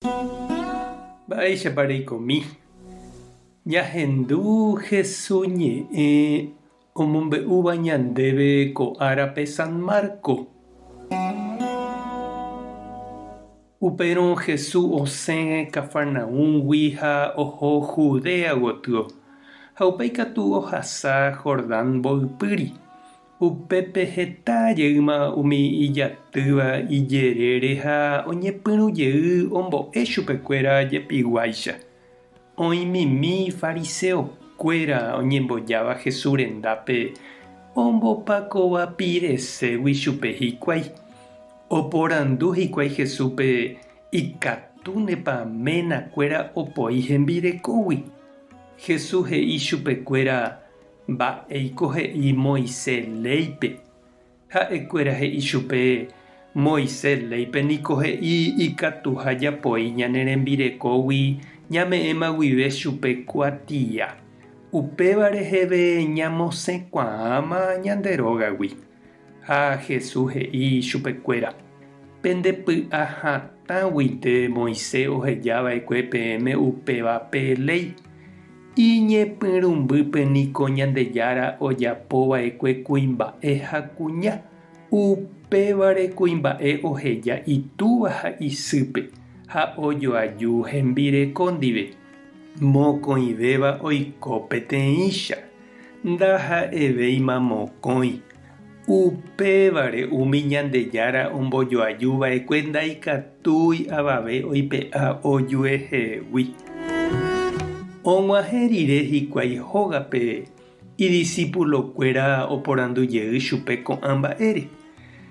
Mba'éichapareikomi. Ñahendu Jesús ñe'ẽ omombe'úva ñandéve ko árape San Marco. Upérõ Jesús osẽ Cafarnaúmgui ha oho Judea gotyo. Ha upéi katu ohasa Jordán mbo'ipýri. Upépe heta jeýma umi ijatýva ijerére ha oñepyrũjey ombo'e chupekuéra jepyguáicha. Oĩmimi fariseokuéra oñembojáva Jesús rendápe ombopakova pireségui chupe hikuái. Oporandu hikuái Jesúspe ikatúnepa ménakuéra opoi hembirekógui. Jesús he'i chupekuéra mba'éiko he'i Moisés léipe. Ha'ekuéra he'i chupe Moisés léipe niko he'i ikatu ha japoi ñane rembirekógui ñame'ẽma guive chupe kuatia. Upéva reheve ñamosẽkuaáma ñande rógagui. Ha Jesús he'i chupekuéra: pendepy'a hatãguinte Moisés ohejava'ekue peẽme upévape ley. Iñepyrũmbýpe niko Ñandejára ojapova'ekue kuimba'e ha kuña. Upévare kuimba'e oheja itúva ha isýpe ha ojoaju hembireko ndive. Mokõivéva oiko peteĩcha. Ndaha'evéima mokõi. Upévare umi Ñandejára ombojoajuva'ekue ndaikatúi avave oipe'a ojuehegui. Og̃uahẽ rire hikuái hógape idiscípulokuéra oporandujey chupe ko'ã mba'ére.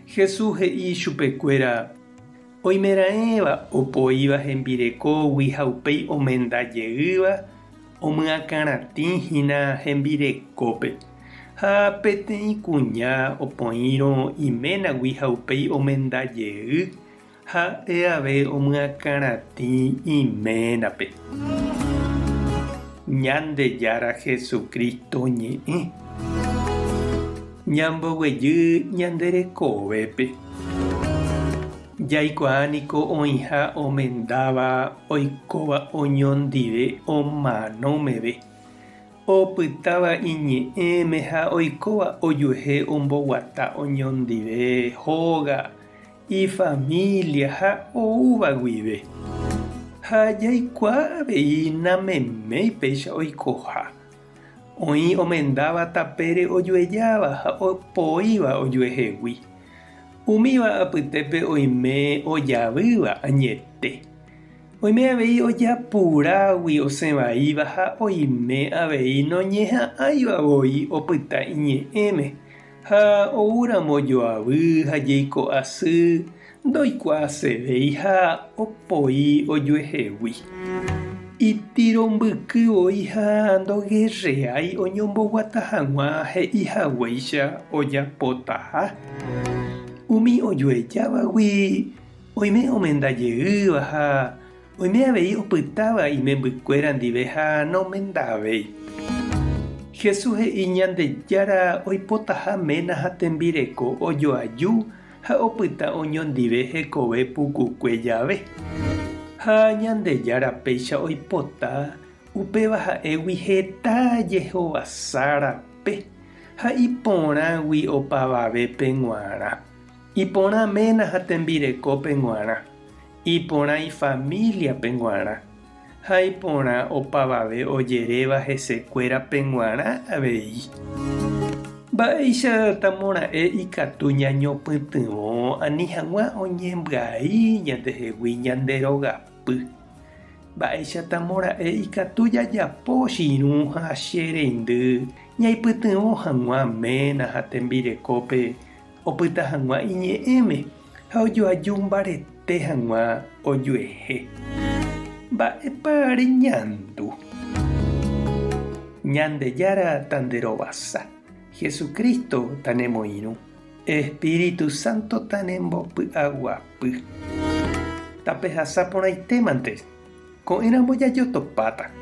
Jesús he'i chupekuéra oimeraẽva opoíva hembirekógui ha upéi omendajeýva omyakaratĩhína hembirekópe. Ha peteĩ kuña opoírõ iménagui ha upéi omendajey ha'eave omyakaratĩ iménape. Ñandejára Jesucristo ñe'ẽ. Ñamboguejy ñanderekovépe. Jaikuaániko oĩha omendáva oikóva oñondive omanomeve. Opytáva iñe'ẽme ha oikóva ojuehe omboguata oñondive, hóga, ifamilia ha oúva guive. Ha jaikuaa avei nameméi péicha oikoha. Oĩ omendáva tapére ojuejáva ha opoíva ojuehegui. Umíva apytépe oime ojavýva añete. Oime avei ojapurágui osẽvaíva ha oime avei noñeha'ãivavoi opyta iñe'ẽme. Ha oúramo ojoavy ha jeiko asy ndoikuaasevéi ha opoi ojuehegui. Itirombykyvoi ha ndoguerreái oñomboguata hag̃ua he'ihaguéicha ojapótaha. Umi ojuejávagui oime omendajeýva ha oime avei opytáva imembykuéra ndive ha nomendavéi. Jesús he'i Ñandejára oipotahaména ha tembireko ojoaju ha opyta oñondive hekove pukukue jave. Ha Ñandejára péicha oipota upéva ha'égui heta jehovasárape ha iporãgui opavavépe g̃uarã. Iporãména ha tembirekópe g̃uarã. Iporã ifamiliape g̃uarã. Ha iporã opavave ojeréva hesekuérape g̃uarã avei. Mba'éicha tamora'e ikatu ñañopytyvõ ani hag̃ua oñembyai ñandehegui ñanderogapy. Mba'éicha tamora'e ikatu jajapo chiru ha chereindy ñaipytyvõ hag̃uaména ha tembirekópe opyta hag̃ua iñe'ẽme ha ojoaju mbarete hag̃ua ojuehe. Mba'épa reñandu. Ñandejára tanderovasa. Jesucristo tanemoirũ. Espíritu Santo tanembopy'aguapy. Tape hasapórãitémante. Ko'ẽramo jajotopáta.